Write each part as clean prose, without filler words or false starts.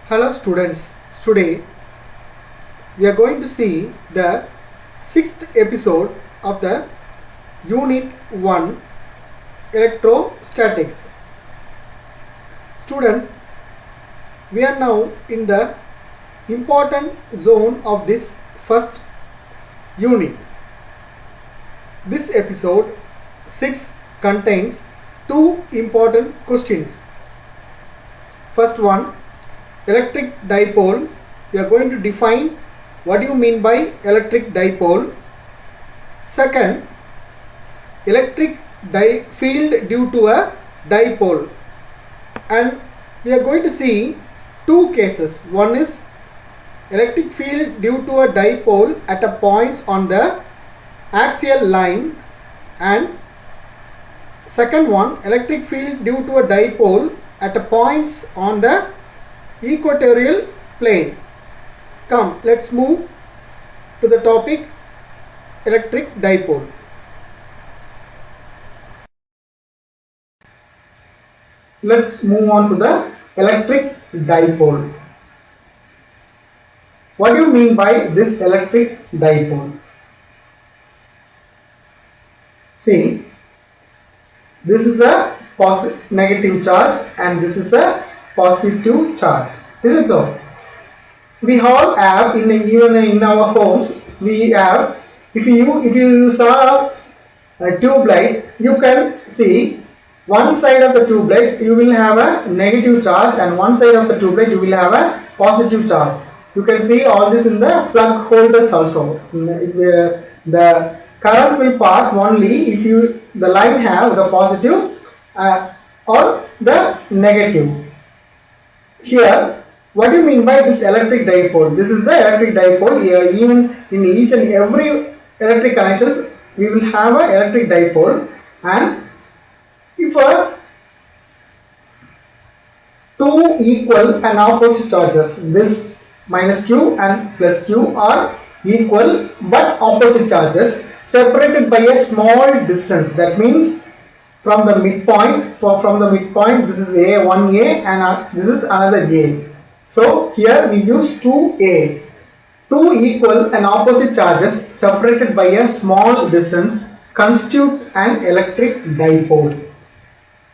Hello students, today we are going to see the 6th episode of the Unit 1 Electrostatics. Students, we are now in the important zone of this first unit. This episode 6 contains two important questions. First one, electric dipole. We are going to define what do you mean by electric dipole. Second, electric field due to a dipole, and we are going to see two cases. One is electric field due to a dipole at a points on the axial line, and second one, electric field due to a dipole at a points on the equatorial plane. Come, let's move to the topic electric dipole. Let's move on to the electric dipole. What do you mean by this electric dipole? See, this is a negative charge and this is a positive charge. Is it so? We all have even in our homes. We have, if you saw a tube light, you can see one side of the tube light you will have a negative charge and one side of the tube light you will have a positive charge. You can see all this in the plug holders also. The current will pass only if the line have the positive or the negative. Here, what do you mean by this electric dipole? This is the electric dipole. Here, even in each and every electric connections, we will have an electric dipole. And if two equal and opposite charges, this minus q and plus q are equal but opposite charges, separated by a small distance. That means from the midpoint, this is one A and this is another A. So here we use 2A. Two equal and opposite charges separated by a small distance constitute an electric dipole.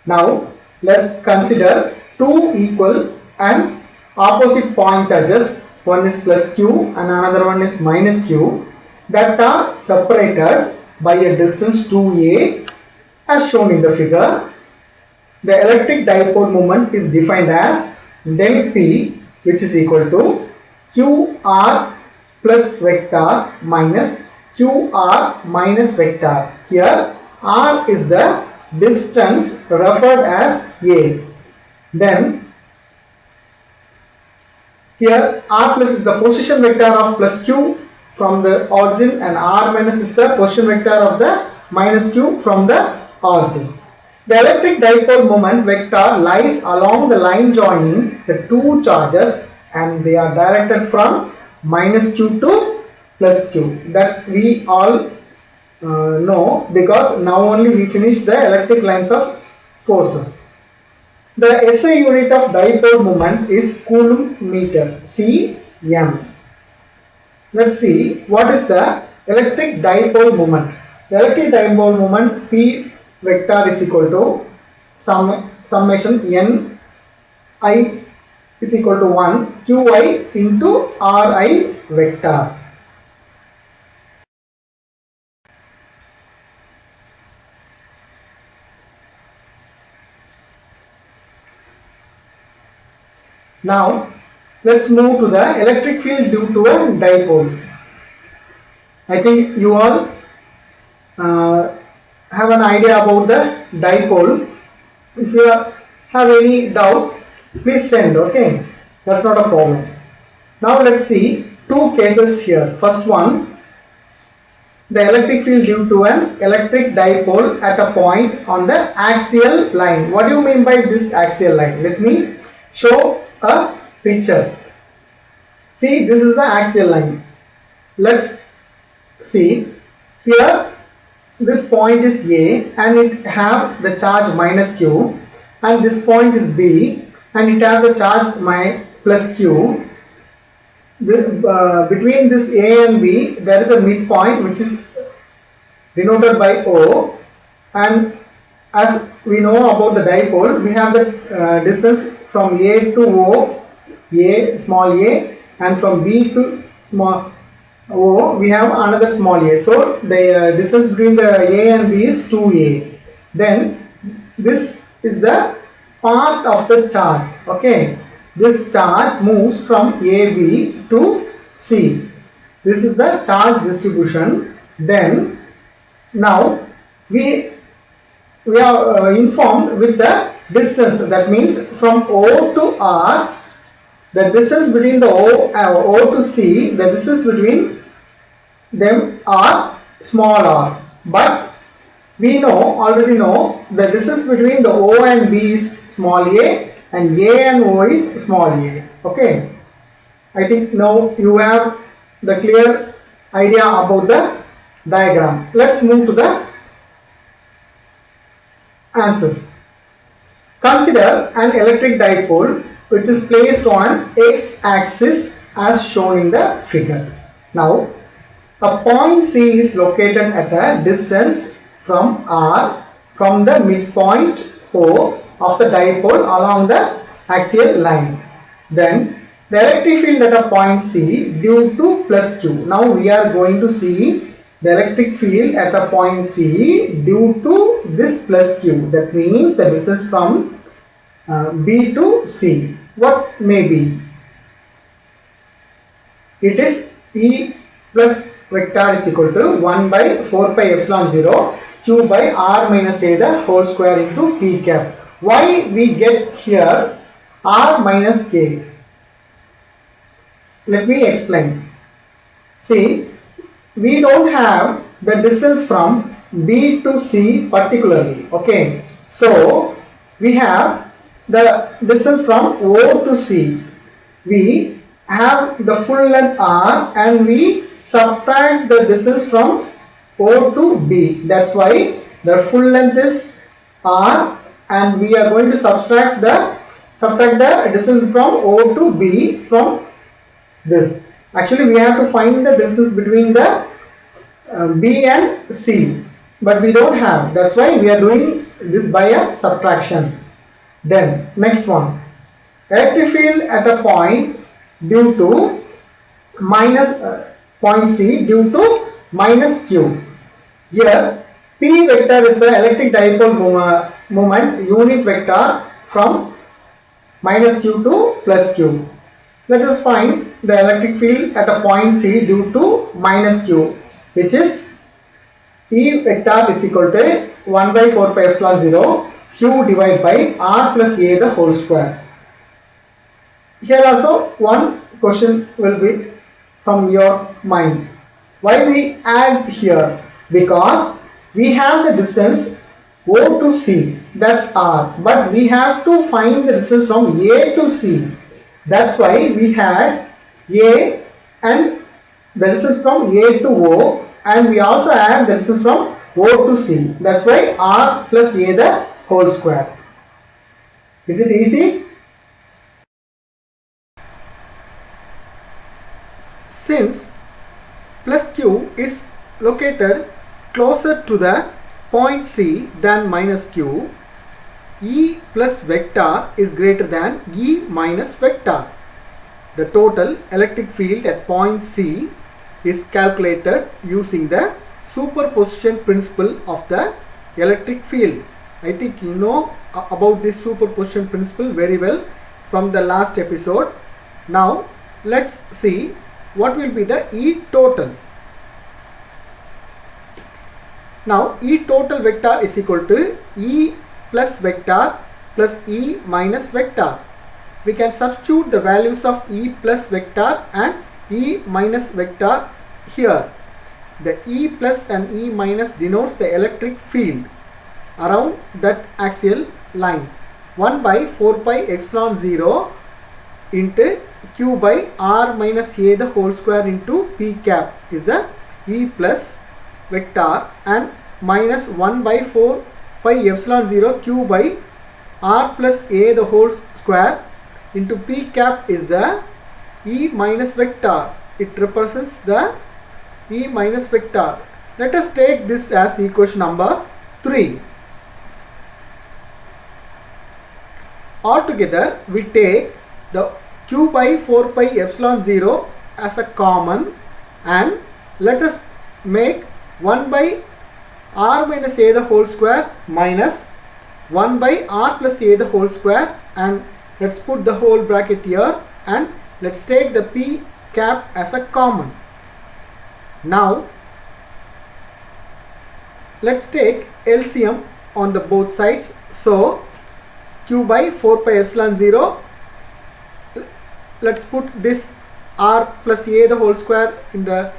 Now let's consider two equal and opposite point charges. One is plus q and another one is minus q, that are separated by a distance 2A as shown in the figure. The electric dipole moment is defined as del P, which is equal to QR plus vector minus QR minus vector. Here R is the distance referred as A. Then here R plus is the position vector of plus Q from the origin and R minus is the position vector of the minus Q from the origin. The electric dipole moment vector lies along the line joining the two charges and they are directed from minus q to plus q. That we all know, because now only we finish the electric lines of forces. The SI unit of dipole moment is Coulomb meter, Cm. Let's see what is the electric dipole moment. The electric dipole moment P vector is equal to summation n I is equal to 1 qi into ri vector. Now let's move to the electric field due to a dipole. I think you all have an idea about the dipole. If you have any doubts, please send. Okay, that's not a problem. Now let's see two cases here. First one, the electric field due to an electric dipole at a point on the axial line. What do you mean by this axial line? Let me show a picture. See, this is the axial line. Let's see here. This point is A and it have the charge minus Q, and this point is B and it have the charge plus Q. Between this A and B there is a midpoint which is denoted by O, and as we know about the dipole, we have the distance from A to O, A small a, and from B to small O we have another small a. So the distance between the A and B is 2a. Then this is the path of the charge. Okay, this charge moves from AB to C. This is the charge distribution. Then now we are informed with the distance. That means from O to R, the distance between the O to C, the distance between them are small r. But we already know the distance between the O and B is small a, and A and O is small a. Okay, I think now you have the clear idea about the diagram. Let's move to the answers. Consider an electric dipole which is placed on an x-axis as shown in the figure. Now, a point C is located at a distance from R from the midpoint O of the dipole along the axial line. Then the electric field at a point C due to plus Q. Now we are going to see the electric field at a point C due to this plus Q. That means the distance from B to C. What may be? It is E plus vector is equal to 1 by 4 pi epsilon 0 Q by R minus A the whole square into P cap. Why we get here R minus K? Let me explain. See, we don't have the distance from B to C particularly. Okay, so we have the distance from O to C. We have the full length R and we subtract the distance from O to B. That's why the full length is R and we are going to subtract the distance from O to B from this. Actually we have to find the distance between the B and C, but we don't have. That's why we are doing this by a subtraction. Then next one, electric field at a point due to minus point C due to minus Q. Here P vector is the electric dipole moment unit vector from minus Q to plus Q. Let us find the electric field at a point C due to minus Q, which is E vector is equal to 1 by 4 pi epsilon 0 Q divided by R plus A the whole square. Here also one question will be from your mind. Why we add here? Because we have the distance O to C, that's R, but we have to find the distance from A to C. That's why we had A and the distance from A to O, and we also add the distance from O to C. That's why R plus A the whole square. Is it easy? Since plus Q is located closer to the point C than minus Q, E plus vector is greater than E minus vector. The total electric field at point C is calculated using the superposition principle of the electric field. I think you know about this superposition principle very well from the last episode. Now let's see what will be the E total. Now E total vector is equal to E plus vector plus E minus vector. We can substitute the values of E plus vector and E minus vector here. The E plus and E minus denotes the electric field around that axial line. 1 by 4 pi epsilon 0 into Q by R minus A the whole square into P cap is the E plus vector, and minus 1 by 4 pi epsilon 0 Q by R plus A the whole square into P cap is the E minus vector. It represents the E minus vector. Let us take this as equation number 3. Altogether, we take the Q by 4 pi epsilon 0 as a common, and let us make 1 by r minus a the whole square minus 1 by r plus a the whole square, and let's put the whole bracket here, and let's take the P cap as a common. Now let's take LCM on the both sides. So Q by 4 pi epsilon 0, let's put this r plus a the whole square in the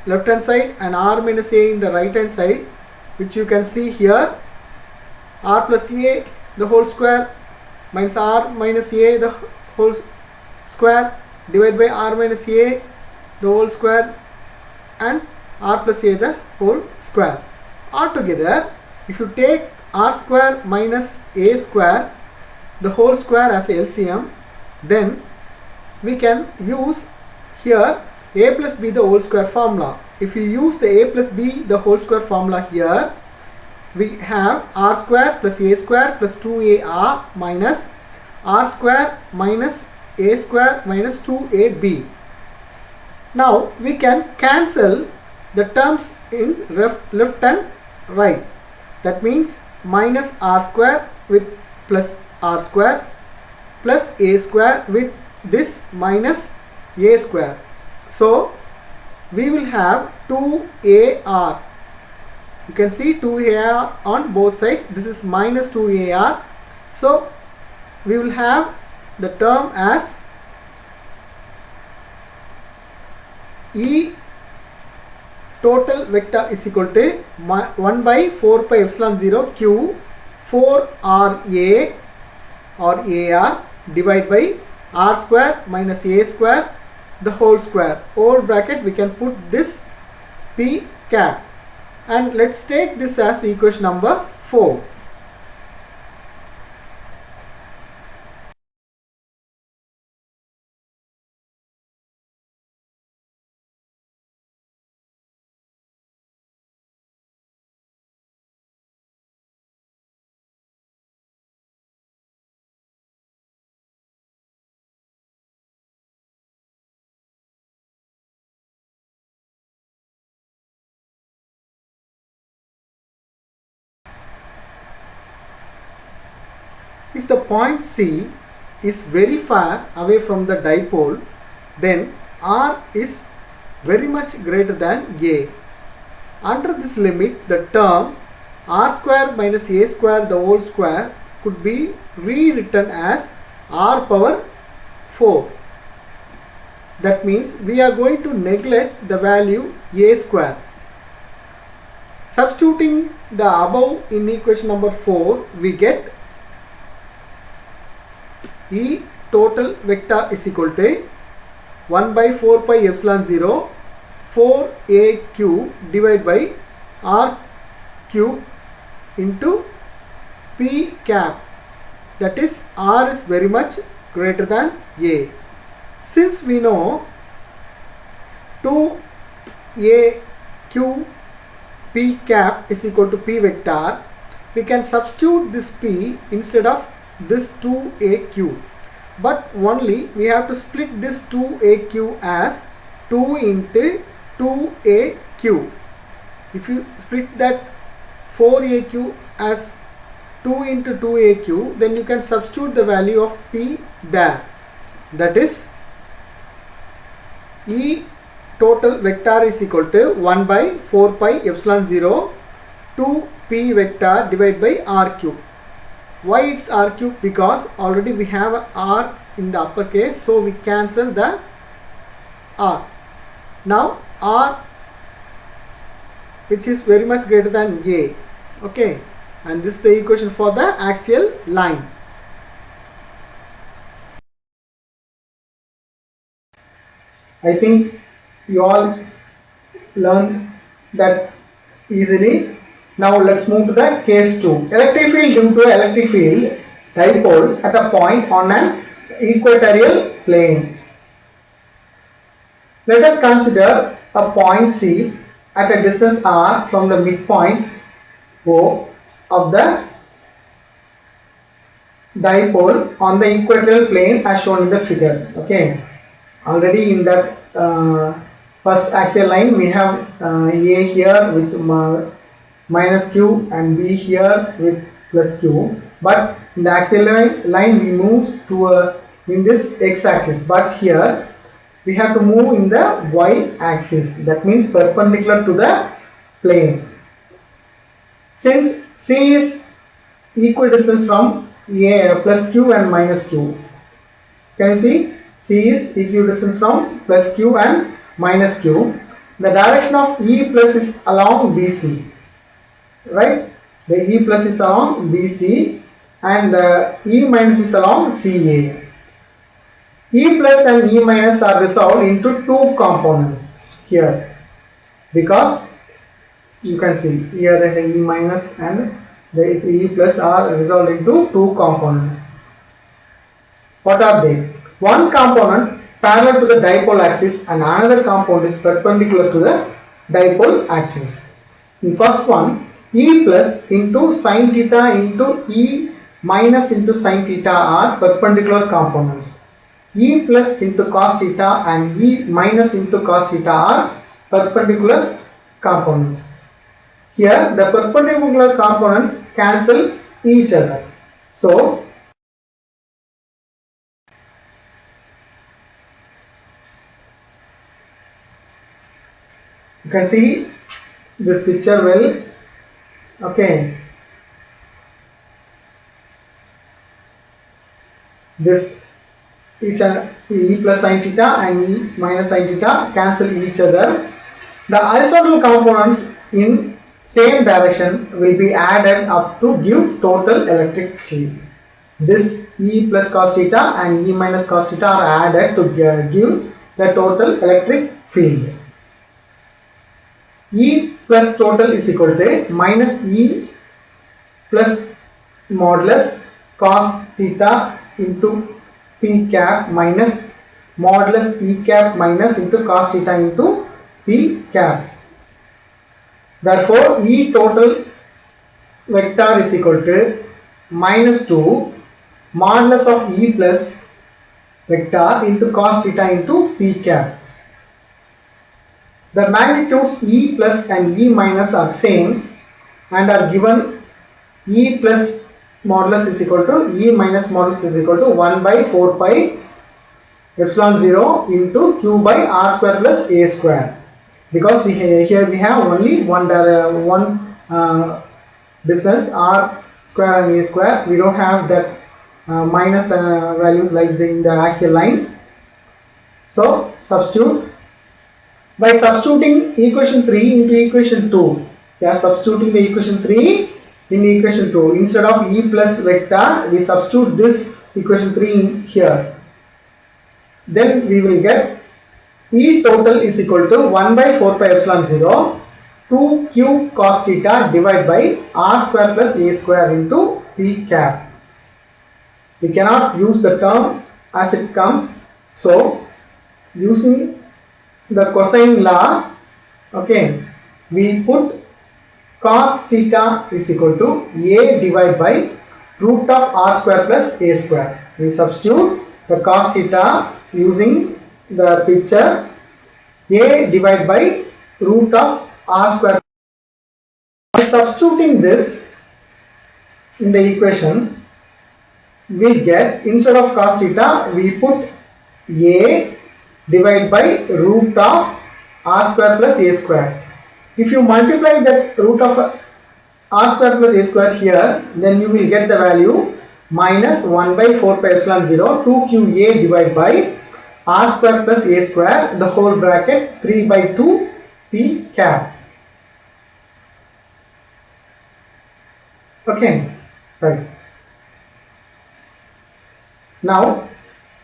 left hand side and r minus a in the right hand side, which you can see here. R plus a the whole square minus r minus a the whole square divided by r minus a the whole square and r plus a the whole square. Altogether, if you take r square minus a square the whole square as LCM, then we can use here a plus b the whole square formula. If you use the a plus b the whole square formula here, we have r square plus a square plus 2ar minus r square minus a square minus 2ab. Now we can cancel the terms in left and right. That means minus r square with plus r square plus a square with this minus a square. So we will have 2ar. You can see 2ar on both sides. This is minus 2ar. So we will have the term as E total vector is equal to 1 by 4 pi epsilon 0 q 4 ra or ar divided by r square minus a square the whole square. Whole bracket we can put this P cap, and let's take this as equation number 4. If the point C is very far away from the dipole, then R is very much greater than A. Under this limit, the term r square minus a square the whole square could be rewritten as r power 4. That means we are going to neglect the value a square. Substituting the above in equation number 4, we get E total vector is equal to 1 by 4 pi epsilon 0 4aq divided by r cube into P cap, that is r is very much greater than a. Since we know 2aq P cap is equal to P vector, we can substitute this P instead of this 2aq, but only we have to split this 2aq as 2 into 2aq. If you split that 4aq as 2 into 2aq, then you can substitute the value of P there. That is E total vector is equal to 1 by 4 pi epsilon 0 2 P vector divided by r cube. Why it's r cube? Because already we have r in the uppercase, so we cancel the r. Now r, which is very much greater than a, okay, and this is the equation for the axial line. I think you all learned that easily. Now let's move to the case 2. Electric field due to electric field dipole at a point on an equatorial plane. Let us consider a point C at a distance r from the midpoint O of the dipole on the equatorial plane as shown in the figure. Okay, already in that first axial line we have A here with minus q and B here with plus q, but in the axial line we move to in this x axis, but here we have to move in the y axis, that means perpendicular to the plane. Since C is equidistant from A plus q and minus q, can you see C is equidistant from plus q and minus q, the direction of E plus is along BC, right? The E plus is along BC and the E minus is along CA. E plus and E minus are resolved into two components here, because you can see here the E minus and the E plus are resolved into two components. What are they? One component parallel to the dipole axis and another component is perpendicular to the dipole axis. In first one, E plus into sin theta into E minus into sin theta are perpendicular components. E plus into cos theta and E minus into cos theta are perpendicular components. Here the perpendicular components cancel each other. So you can see this picture well. Okay, this each E plus sin theta and E minus sin theta cancel each other. The horizontal components in same direction will be added up to give total electric field. This E plus cos theta and E minus cos theta are added to give the total electric field. E plus total is equal to minus E plus modulus cos theta into P cap minus modulus E cap minus into cos theta into P cap. Therefore, E total vector is equal to minus 2 modulus of E plus vector into cos theta into P cap. The magnitudes E plus and E minus are same and are given. E plus modulus is equal to E minus modulus is equal to 1 by 4 pi epsilon 0 into q by r square plus a square, because here we have only one distance r square and a square. We don't have that minus values like in the axial line. So substitute. By substituting equation 3 into equation 2, we are substituting the equation 3 in equation 2. Instead of E plus vector, we substitute this equation 3 in here. Then we will get E total is equal to 1 by 4 pi epsilon 0 2q cos theta divided by r square plus a square into P cap. We cannot use the term as it comes. So using the cosine law, okay, we put cos theta is equal to a divided by root of r square plus a square. We substitute the cos theta using the picture, a divided by root of r square. By substituting this in the equation, we get, instead of cos theta, we put a divided by root of r square plus a square. If you multiply that root of r square plus a square here, then you will get the value minus 1 by 4 pi epsilon 0 2qa divided by r square plus a square the whole bracket 3 by 2 p cap. Okay, right. Now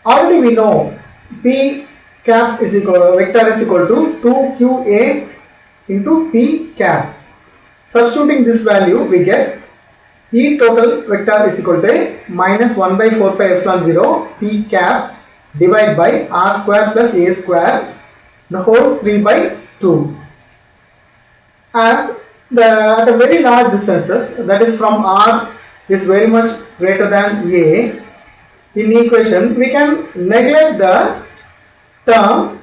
already we know p cap is equal, vector is equal to 2qa into p cap. Substituting this value, we get E total vector is equal to minus 1 by 4 pi epsilon 0 P cap divided by R square plus A square the whole 3 by 2. As at a very large distances, that is from R is very much greater than A, in equation we can neglect the term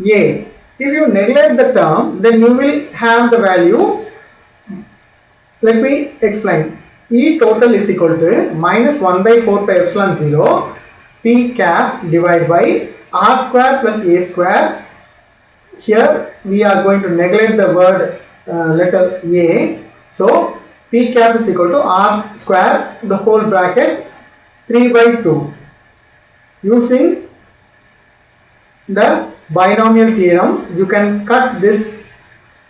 A. If you neglect the term, then you will have the value. Let me explain. E total is equal to minus 1 by 4 pi epsilon 0 P cap divided by R square plus A square. Here we are going to neglect the word letter A. So P cap is equal to R square the whole bracket 3 by 2. Using the binomial theorem, you can cut this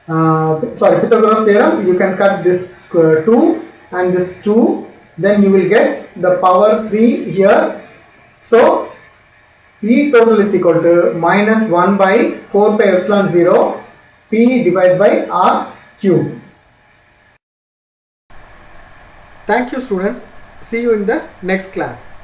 Pythagoras theorem, you can cut this square 2 and this 2, then you will get the power 3 here. So E total is equal to minus 1 by 4 pi epsilon 0 P divided by R cube. Thank you students. See you in the next class.